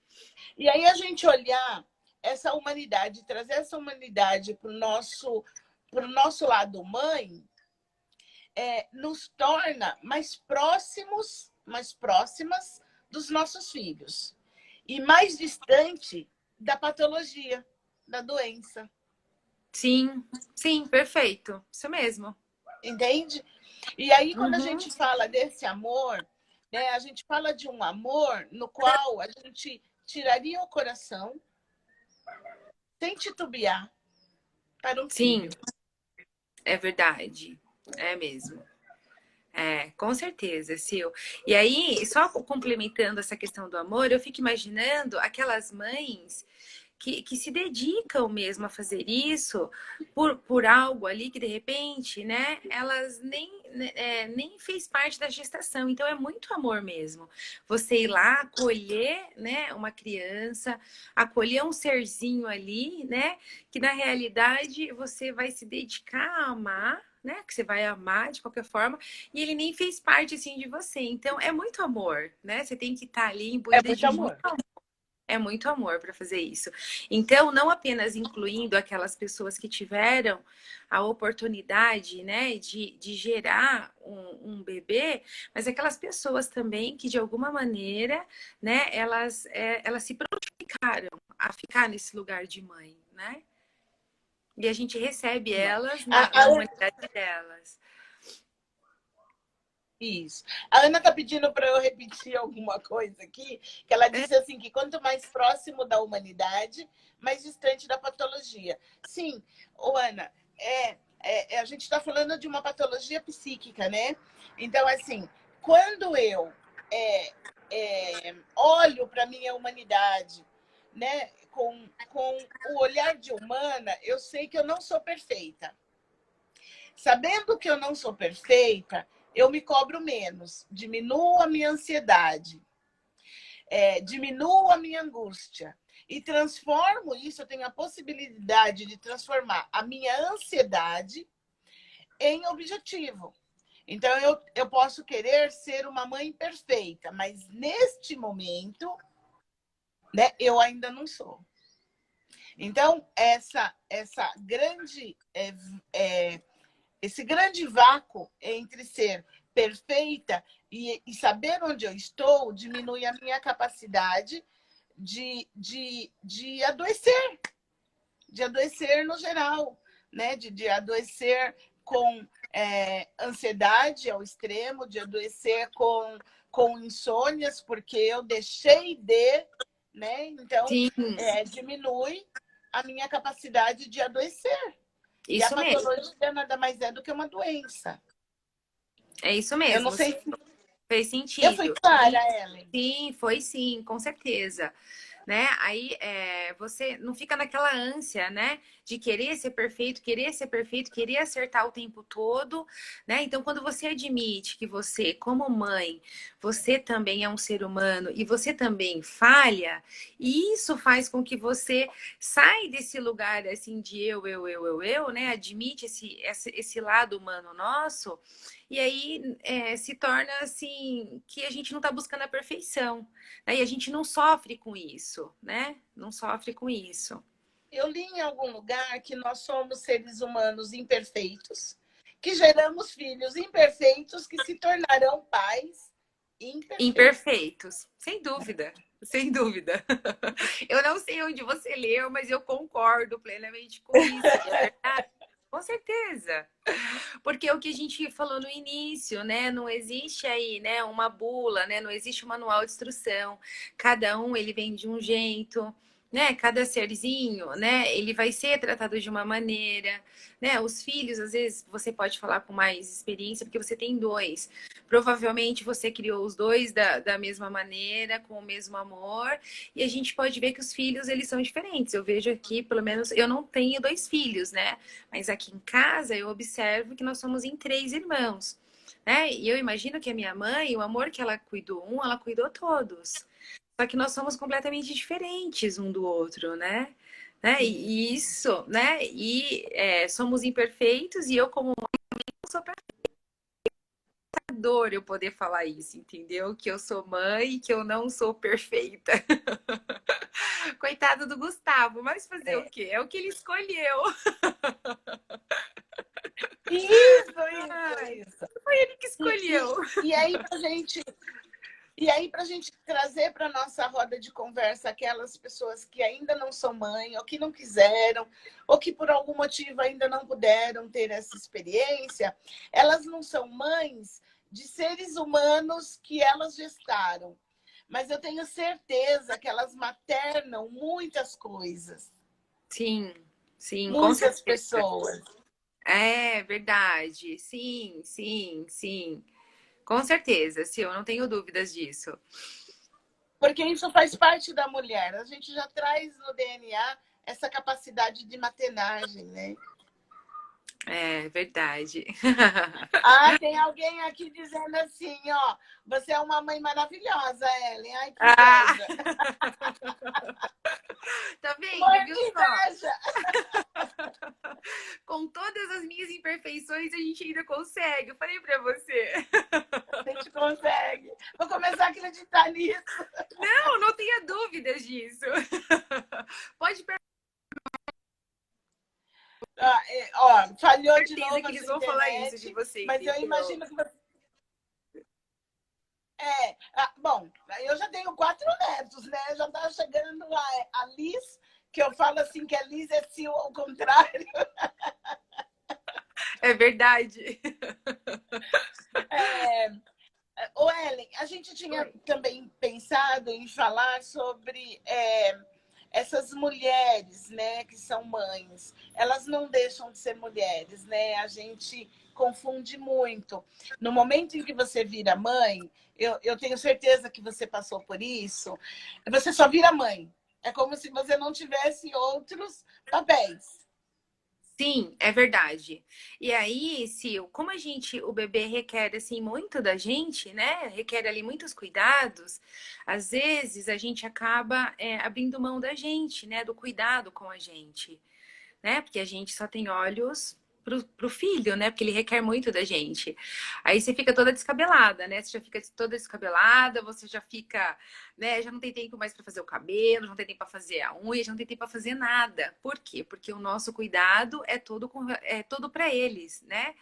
E aí a gente olhar essa humanidade, trazer essa humanidade para o nosso lado mãe, nos torna mais próximas dos nossos filhos. E mais distante da patologia, da doença. Sim, sim, perfeito. Isso mesmo. Entende? E aí, quando a Uhum. gente fala desse amor, né, a gente fala de um amor no qual a gente tiraria o coração sem titubear para um Sim, filho. é verdade. É mesmo. Com certeza, Sil. E aí, só complementando essa questão do amor, eu fico imaginando aquelas mães que se dedicam mesmo a fazer isso por algo ali que de repente, né, elas nem fez parte da gestação. Então é muito amor mesmo. Você ir lá acolher, né, uma criança, acolher um serzinho ali, né, que na realidade você vai se dedicar a amar. Né, que você vai amar de qualquer forma, e ele nem fez parte assim de você. Então é muito amor, né? Você tem que estar ali É imbuída muito de muito amor. amor. É muito amor para fazer isso. Então, não apenas incluindo aquelas pessoas que tiveram a oportunidade, né, de gerar um bebê, mas aquelas pessoas também que, de alguma maneira, né, elas se prontificaram a ficar nesse lugar de mãe, né? E a gente recebe elas A, na a, humanidade delas. Isso. A Ana está pedindo para eu repetir alguma coisa aqui, que ela disse assim que quanto mais próximo da humanidade, mais distante da patologia. Sim, ô Ana, a gente está falando de uma patologia psíquica, né? Então, assim, quando eu olho para a minha humanidade, né, com o olhar de humana, eu sei que eu não sou perfeita. Sabendo que eu não sou perfeita, eu me cobro menos, diminuo a minha ansiedade, diminuo a minha angústia e transformo isso. Eu tenho a possibilidade de transformar a minha ansiedade em objetivo. Então, eu posso querer ser uma mãe perfeita, mas neste momento, né, eu ainda não sou. Então, esse grande vácuo entre ser perfeita e saber onde eu estou diminui a minha capacidade de adoecer no geral, né? De adoecer com ansiedade ao extremo, de adoecer com insônias, porque eu deixei né? Então, Sim, diminui a minha capacidade de adoecer. E a isso mesmo. patologia nada mais é do que uma doença. É isso Eu não mesmo. sei se Fez eu fui sentido. clara, Ellen. Sim, foi sim, com certeza. Né? Aí você não fica naquela ânsia, né? De querer ser perfeito, querer acertar o tempo todo, né? Então, quando você admite que você, como mãe, você também é um ser humano e você também falha, isso faz com que você saia desse lugar assim de eu, né? Admite esse lado humano nosso, e aí se torna assim que a gente não está buscando a perfeição. Né? E a gente não sofre com isso, né? Não sofre com isso. Eu li em algum lugar que nós somos seres humanos imperfeitos, que geramos filhos imperfeitos que se tornarão pais imperfeitos. Imperfeitos, sem dúvida. Sem dúvida. Eu não sei onde você leu, mas eu concordo plenamente com isso. É verdade. Com certeza. Porque é o que a gente falou no início, né? Não existe aí, né, uma bula, né? Não existe um manual de instrução. Cada um ele vem de um jeito, né? Cada serzinho, né? Ele vai ser tratado de uma maneira, né? Os filhos, às vezes, você pode falar com mais experiência, porque você tem dois. Provavelmente você criou os dois da mesma maneira, com o mesmo amor, e a gente pode ver que os filhos, eles são diferentes. Eu vejo aqui, pelo menos, eu não tenho dois filhos, né? Mas aqui em casa eu observo que nós somos em três irmãos, né? E eu imagino que a minha mãe, o amor que ela cuidou ela cuidou todos. Só que nós somos completamente diferentes um do outro, né? E isso, né? E somos imperfeitos e eu como mãe não sou dor eu poder falar isso, entendeu? Que eu sou mãe e que eu não sou perfeita. Coitado do Gustavo, mas fazer o quê? É o que ele escolheu. Isso. Foi ele que escolheu. E aí, para a gente trazer para a nossa roda de conversa aquelas pessoas que ainda não são mãe, ou que não quiseram, ou que por algum motivo ainda não puderam ter essa experiência, elas não são mães de seres humanos que elas gestaram. Mas eu tenho certeza que elas maternam muitas coisas. Sim, sim, com Muitas certeza. pessoas. É verdade. Sim, sim, sim. Com certeza, sim, eu não tenho dúvidas disso. Porque isso faz parte da mulher. A gente já traz no DNA essa capacidade de maternagem, né? É verdade. Tem alguém aqui dizendo assim, ó, você é uma mãe maravilhosa, Ellen. Ai, que Ah! inveja. Tá vendo, Morre viu de só? inveja. Com todas as minhas imperfeições, a gente ainda consegue. Eu falei pra você. A gente consegue. Vou começar a acreditar nisso. Não, não tenha dúvidas disso. Pode Ó, falhou de certeza novo que a eles sua vão falar isso de internet, você, mas eu entendeu? imagino que você... Bom, eu já tenho 4 netos, né? Já tá chegando a Liz, que eu falo assim que a Liz é Sil ao contrário. É verdade. Ô, Ellen, a gente tinha Oi. também pensado em falar sobre essas mulheres, né, que são mães. Elas não deixam de ser mulheres, né? A gente confunde muito. No momento em que você vira mãe, eu tenho certeza que você passou por isso, você só vira mãe. É como se você não tivesse outros papéis. Sim, é verdade. E aí, Sil, como o bebê requer assim muito da gente, né? Requer ali muitos cuidados. Às vezes a gente acaba abrindo mão da gente, né? Do cuidado com a gente, né? Porque a gente só tem olhos pro filho, né? Porque ele requer muito da gente. Aí você fica toda descabelada, né? Você já fica toda descabelada, você já fica, né? Já não tem tempo mais para fazer o cabelo, não tem tempo para fazer a unha, já não tem tempo para fazer nada. Por quê? Porque o nosso cuidado é todo para eles, né?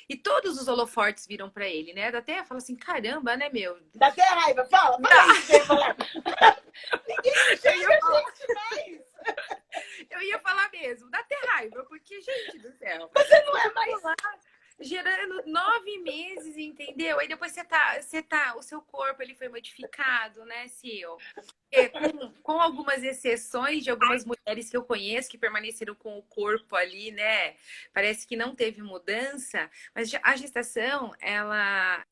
E todos os holofortes viram para ele, né? Dá até fala assim, caramba, né, meu? Dá até raiva. Fala aí, você falar. Ninguém enxerga a gente mais. Eu ia falar mesmo, dá até raiva, porque, gente do céu. Você não é mais... Gerando 9 meses, entendeu? Aí depois o seu corpo ele foi modificado, né, Sil? Com algumas exceções de algumas mulheres que eu conheço que permaneceram com o corpo ali, né? Parece que não teve mudança, mas a gestação, ela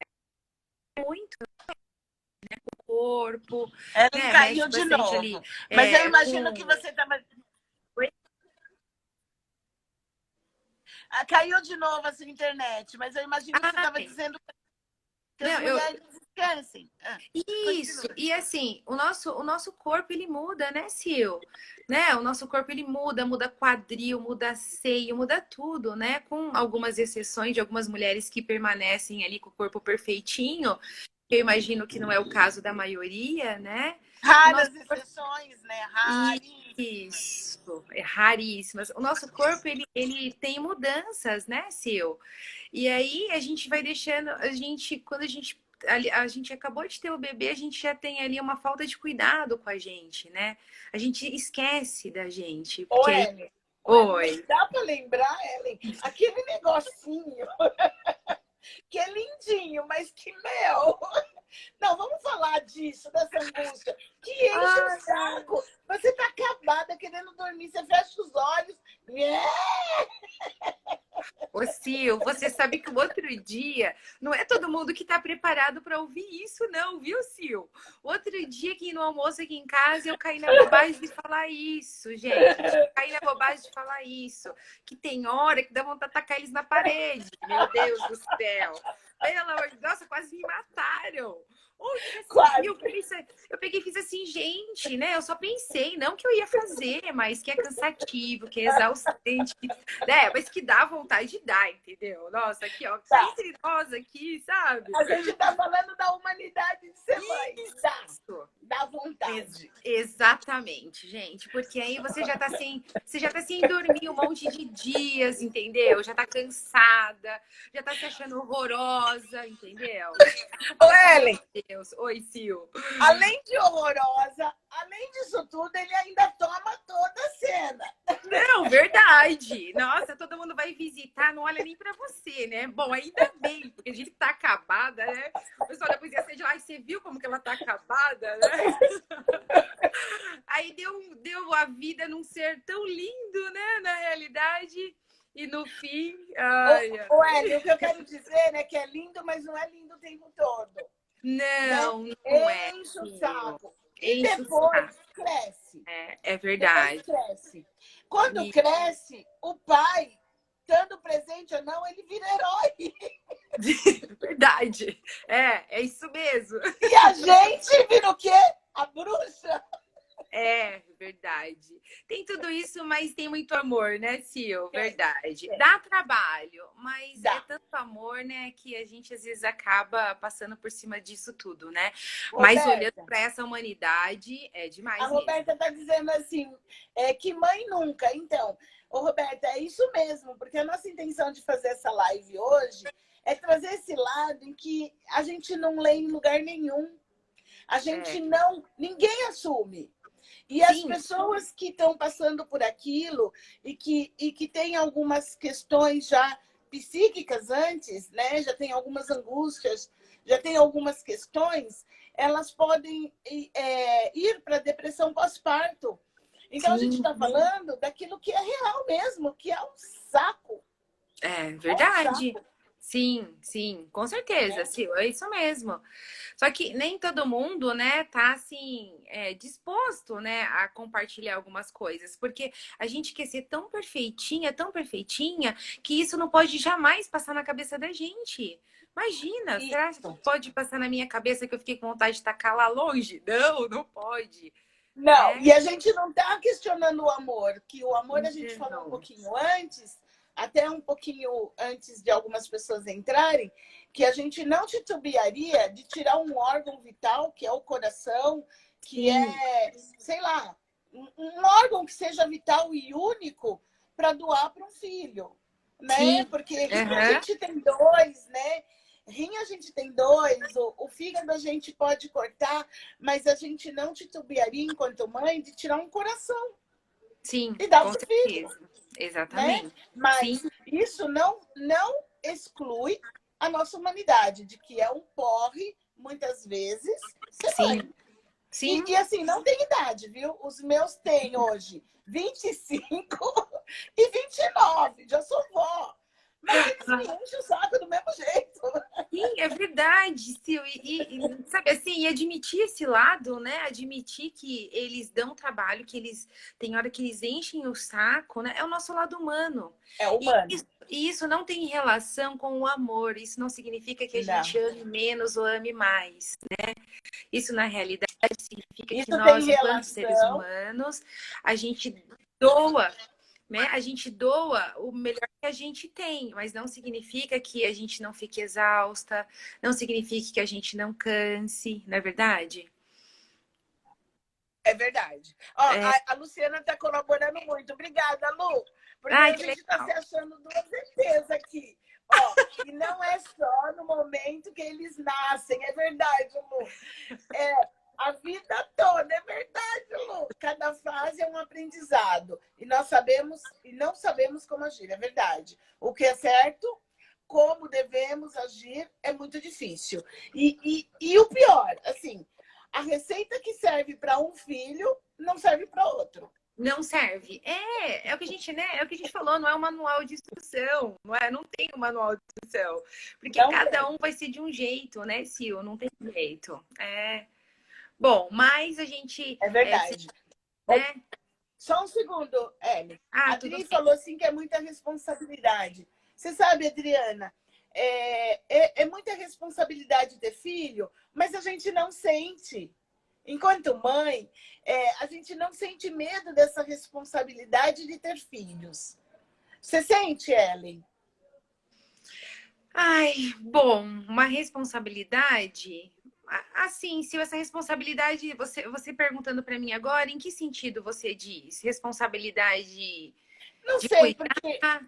é muito, né, com o corpo, Ela né? caiu Mexe de bastante ali novo. Mas eu imagino que com... você estava... Caiu de novo a sua internet, mas eu imagino que você estava Ai, dizendo que as não, mulheres esquecem. Isso, Continua. e assim, o nosso corpo ele muda, né, Sil? Né? O nosso corpo ele muda quadril, muda seio, muda tudo, né? Com algumas exceções de algumas mulheres que permanecem ali com o corpo perfeitinho, que eu imagino que não é o caso da maioria, né? O nosso Raras corpo... exceções, né? Raríssimas. Isso, é raríssimas. O nosso corpo ele tem mudanças, né, Sil? E aí a gente vai deixando, quando a gente acabou de ter o bebê, a gente já tem ali uma falta de cuidado com a gente, né? A gente esquece da gente, Ô, porque aí, Ellen, mas oi. dá para lembrar, Ellen, aquele negocinho que é lindinho, mas que, meu... Não, vamos falar disso, dessa angústia. Que enche o Ah, saco. Você tá acabada, querendo dormir, você fecha os olhos. ô, Sil, você sabe que o outro dia, não é todo mundo que tá preparado para ouvir isso, não, viu, Sil? Outro dia, aqui no almoço aqui em casa, eu caí na bobagem de falar isso, gente. Caí na bobagem de falar isso. Que tem hora que dá vontade de tacar eles na parede. Meu Deus do céu. Pelo amor de Deus, nossa, quase me mataram. Quase. Eu peguei e fiz assim, gente, né? Eu só pensei, não que eu ia fazer, mas que é cansativo, que é exaustante, né? Mas que dá vontade de dar, entendeu? Nossa, aqui, ó, Tá. entre nós aqui, sabe? A gente tá falando da humanidade de ser mãe. Isso. Dá vontade. Exatamente, gente, porque aí você já tá sem dormir um monte de dias, entendeu? Já tá cansada, já tá se achando horrorosa, entendeu? Ô, Ellen, Meu Deus. Oi, Sil. além de horrorosa, além disso tudo, ele ainda toma toda a cena. Não, verdade. Nossa, todo mundo vai visitar, não olha nem pra você, né? Bom, ainda bem, porque a gente tá acabada, né? O pessoal depois ia ser de lá, e você viu como que ela tá acabada, né? Aí deu a vida num ser tão lindo, né? Na realidade. E no fim, ai, ai. Ô, Ellen, o que eu quero dizer é que é lindo, mas não é lindo o tempo todo. Não, Né? não é. Enche o saco. E Enche o depois saco. cresce. É Depois verdade. cresce. Quando E cresce, o pai, estando presente ou não, ele vira herói. verdade. É isso mesmo. E a gente vira o quê? A bruxa. É verdade. Tem tudo isso, mas tem muito amor, né, Sil? É, Verdade. é, Dá trabalho, mas é dá. tanto amor, né, que a gente às vezes acaba passando por cima disso tudo, né? Mas olhando Roberta, para essa humanidade, é a demais mesmo. Roberta está dizendo assim, que mãe nunca. Então, ô Roberta, é isso mesmo, porque a nossa intenção de fazer essa live hoje é trazer esse lado em que a gente não lê em lugar nenhum. A É. gente não, ninguém assume. E as Sim, pessoas que estão passando por aquilo e que têm algumas questões já psíquicas antes, né? Já tem algumas angústias, já tem algumas questões, elas podem ir para a depressão pós-parto. Então, a gente sim, está falando daquilo que é real mesmo, que é um saco. é É um verdade. saco, Sim, sim, com certeza, né? Sil, é isso mesmo. Só que nem todo mundo, né, tá assim, disposto, né, a compartilhar algumas coisas, porque a gente quer ser tão perfeitinha, que isso não pode jamais passar na cabeça da gente. Imagina, será que Isso. pode passar na minha cabeça que eu fiquei com vontade de tacar lá longe? Não, não pode, Não, né? e a gente não está questionando o amor, que o amor a gente falou um Não. pouquinho antes, até um pouquinho antes de algumas pessoas entrarem, que a gente não titubearia de tirar um órgão vital, que é o coração, que Sim, é, sei lá, um órgão que seja vital e único para doar para um filho, né? sim, Porque rim a aham, gente tem dois, né? Rim a gente tem dois, o fígado a gente pode cortar, mas a gente não titubearia, enquanto mãe, de tirar um coração sim, e dar com para o filho, certeza, né? exatamente. Sim, Mas isso não exclui a nossa humanidade, de que é um porre, muitas vezes, ser sim, mãe. sim. E assim, não tem idade, viu? Os meus têm hoje 25 e 29, já sou vó. Mas eles me enchem o saco do mesmo jeito. Sim, é verdade, Sil. Sabe assim, e admitir esse lado, né? Admitir que eles dão trabalho, que eles tem hora que eles enchem o saco, né? É o nosso lado humano. É E humano. isso não tem relação com o amor. Isso não significa que a gente Não. ame menos ou ame mais. Isso, na realidade, significa que Isso tem nós, enquanto seres relação. humanos, a gente doa, né? A gente doa o melhor que a gente tem, mas não significa que a gente não fique exausta, não significa que a gente não canse, não é verdade? É verdade. Ó, É... a Luciana está colaborando muito. Obrigada, Lu. Porque Ai, a que gente está se legal. achando duas ETs aqui. Ó, e não é só no momento que eles nascem. É verdade, Lu. É a vida toda, é verdade, Lu. Cada fase é um aprendizado. E nós sabemos e não sabemos como agir, é verdade. O que é certo, como devemos agir, é muito difícil. E o pior, assim, a receita que serve para um filho não serve para outro. Não serve. É o que a gente, né? É o que a gente falou, não é um manual de instrução, não é? Não tem um manual de instrução, porque Não cada tem. um vai ser de um jeito, né, Sil? Não tem jeito. É. Bom, mas a gente, É verdade. né? Só um segundo, Ellen. Ah, A tudo Adri bem. falou assim que é muita responsabilidade. Você sabe, Adriana, é muita responsabilidade ter filho, mas a gente não sente. Enquanto mãe, a gente não sente medo dessa responsabilidade de ter filhos. Você sente, Ellen? Ai, bom, uma responsabilidade. Assim, se essa responsabilidade, você perguntando para mim agora, em que sentido você diz? Responsabilidade Não de sei, cuidar? porque a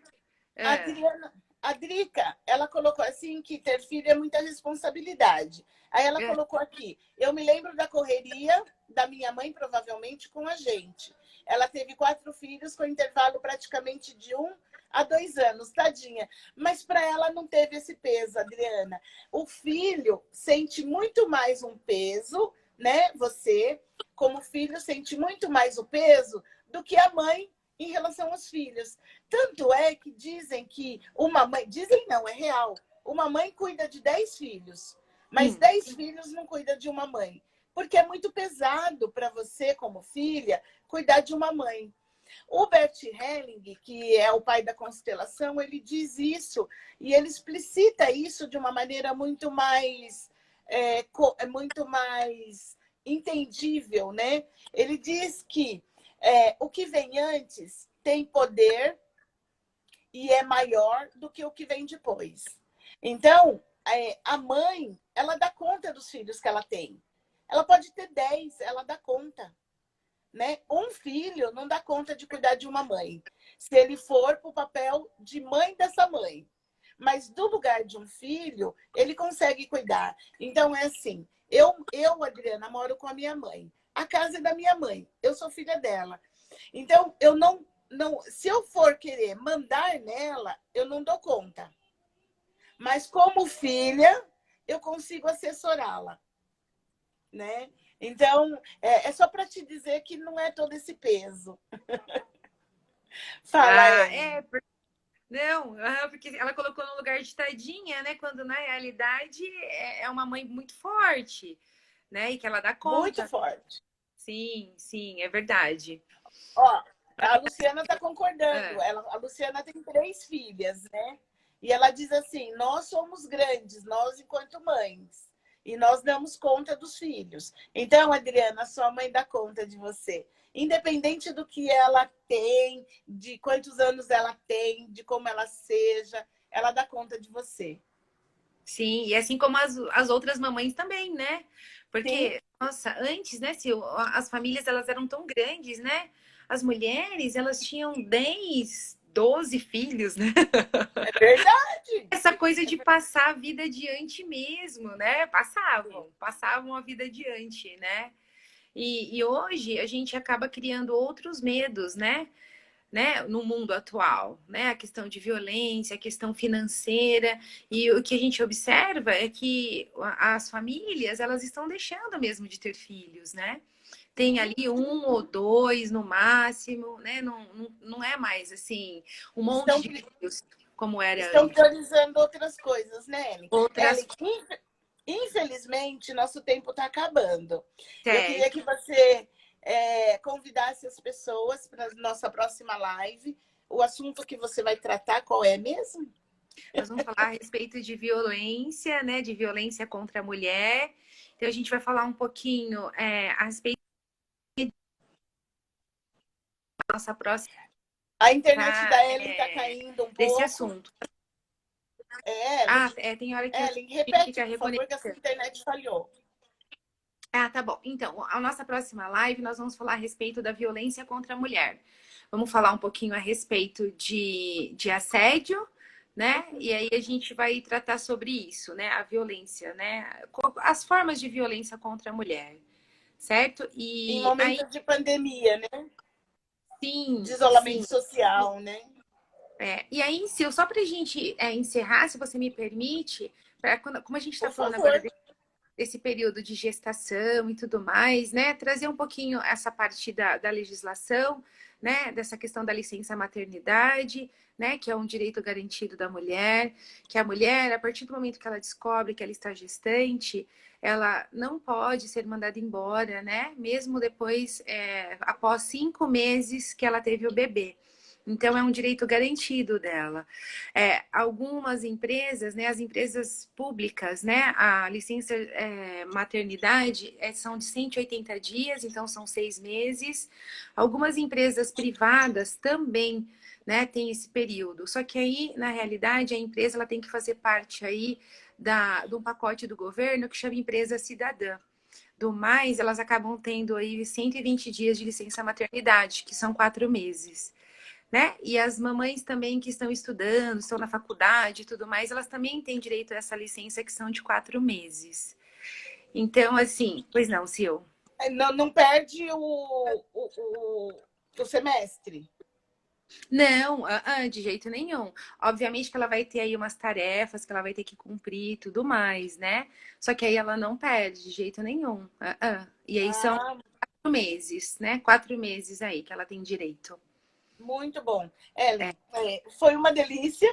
Ah, Adriana, a Drica, ela colocou assim que ter filho é muita responsabilidade. Aí ela ah, colocou aqui, eu me lembro da correria da minha mãe, provavelmente, com a gente. Ela teve 4 filhos com intervalo praticamente de 1 a 2 anos, tadinha. Mas para ela não teve esse peso, Adriana. O filho sente muito mais um peso, né? Você, como filho, sente muito mais o peso do que a mãe em relação aos filhos. Tanto é que dizem que uma mãe, dizem não, é real, uma mãe cuida de 10 filhos, mas sim, 10 filhos não cuida de uma mãe, porque é muito pesado para você, como filha, cuidar de uma mãe. O Bert Helling, que é o pai da constelação, ele diz isso, e ele explicita isso de uma maneira muito mais entendível, né? Ele diz que O que vem antes tem poder e é maior do que o que vem depois. Então, a mãe, ela dá conta dos filhos que ela tem. Ela pode ter 10, ela dá conta. Né? Um filho não dá conta de cuidar de uma mãe, se ele for para o papel de mãe dessa mãe. Mas do lugar de um filho, ele consegue cuidar. Então, é assim, Adriana, moro com a minha mãe. A casa é da minha mãe, eu sou filha dela. Então, eu não, se eu for querer mandar nela, eu não dou conta. Mas como filha, eu consigo assessorá-la, né? Então, é só para te dizer que não é todo esse peso. Fala, Ellen. Não, porque ela colocou no lugar de tadinha, né? Quando na realidade é uma mãe muito forte, né? E que ela dá Muito conta. forte. Sim, sim, é verdade. Ó, a Luciana está concordando. A Luciana tem 3 filhas, né? E ela diz assim: nós somos grandes, nós enquanto mães. E nós damos conta dos filhos. Então, Adriana, sua mãe dá conta de você. Independente do que ela tem, de quantos anos ela tem, de como ela seja, ela dá conta de você. Sim, e assim como as outras mamães também, né? Sim. Porque, nossa, antes, né, Sil, as famílias elas eram tão grandes, né? As mulheres, elas tinham 10, 12 filhos, né? É verdade. Essa coisa de passar a vida adiante mesmo, né? Passavam a vida adiante, né? E hoje a gente acaba criando outros medos, né, no mundo atual, né? A questão de violência, a questão financeira. E o que a gente observa é que as famílias, elas estão deixando mesmo de ter filhos, né? Tem ali um ou dois no máximo, né? Não é mais assim, um monte de filhos como era Estão antes. priorizando outras coisas, né, Ellen? Outras, Ellen, infelizmente, nosso tempo está acabando. Eu queria certo? que você convidasse as pessoas para a nossa próxima live. O assunto que você vai tratar, qual é mesmo? Nós vamos falar a respeito de violência, né? De violência contra a mulher. Então, a gente vai falar um pouquinho a respeito da nossa próxima A internet da Ellen está caindo um desse pouco. assunto. Ellen, Tem hora que eu Ellen, tive que repete, ficar por favor, que a sua reconectando. internet falhou. Tá bom. Então, a nossa próxima live, nós vamos falar a respeito da violência contra a mulher. Vamos falar um pouquinho a respeito de assédio, né? E aí a gente vai tratar sobre isso, né? A violência, né? As formas de violência contra a mulher, certo? Em E aí, momentos de pandemia, né? De sim, isolamento sim. social, né? E aí, Sil, só para a gente encerrar, se você me permite, como a gente está Por falando agora favor. desse período de gestação e tudo mais, né? Trazer um pouquinho essa parte da legislação, né? Dessa questão da licença maternidade, né? Que é um direito garantido da mulher, que a mulher, a partir do momento que ela descobre que ela está gestante, ela não pode ser mandada embora, né? Mesmo depois, após 5 meses que ela teve o bebê. Então, é um direito garantido dela. Algumas empresas, né, as empresas públicas, né, a licença maternidade são de 180 dias, então são 6 meses. Algumas empresas privadas também, né, tem esse período. Só que aí, na realidade, a empresa ela tem que fazer parte aí de um pacote do governo que chama empresa cidadã. Do mais, elas acabam tendo aí 120 dias de licença maternidade, que são 4 meses, né? E as mamães também que estão estudando, estão na faculdade e tudo mais, elas também têm direito a essa licença que são de 4 meses. Então, assim, pois não, Sil. Não perde o semestre. Não, de jeito nenhum. Obviamente que ela vai ter aí umas tarefas que ela vai ter que cumprir e tudo mais, né? Só que aí ela não perde de jeito nenhum. E aí são Ah, 4 meses, né? 4 meses aí que ela tem direito. muito bom. Ellen, foi uma delícia,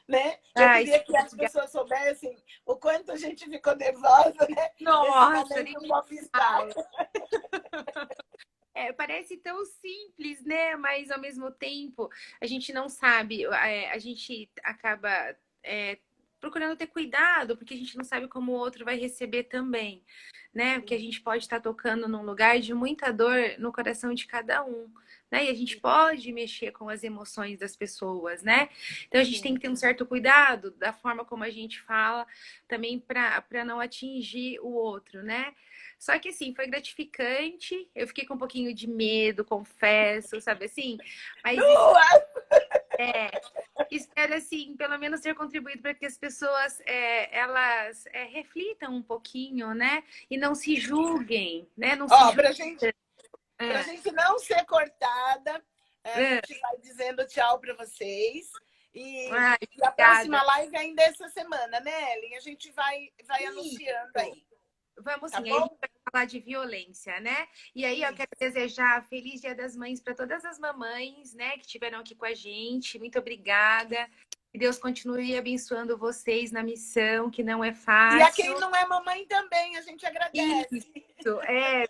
né? Eu Ai, queria que as pessoas soubessem o quanto a gente ficou nervosa, né? Nesse nossa, nem momento me popstar. fala. Parece tão simples, né? Mas ao mesmo tempo a gente não sabe, a gente acaba procurando ter cuidado, porque a gente não sabe como o outro vai receber também, né? Porque a gente pode estar tocando num lugar de muita dor no coração de cada um, né? E a gente pode mexer com as emoções das pessoas, né? Então a gente tem que ter um certo cuidado da forma como a gente fala, também para não atingir o outro, né? Só que assim, foi gratificante. Eu fiquei com um pouquinho de medo, confesso, sabe assim? Mas espero, assim, pelo menos ter contribuído para que as pessoas elas reflitam um pouquinho, né? E não se julguem, né? Não se Ó, julguem. pra É, gente não ser cortada, a é. gente vai dizendo tchau para vocês. Ai, E a obrigada. próxima live ainda é essa semana, né, Ellen? A gente vai anunciando Isso. aí, Vamos tá sim, aí a gente bom? vai falar de violência, né? E aí eu quero Isso. desejar feliz Dia das Mães para todas as mamães, né, que estiveram aqui com a gente. Muito obrigada. Que Deus continue abençoando vocês na missão, que não é E a quem fácil. não é mamãe também, a gente agradece. Isso, é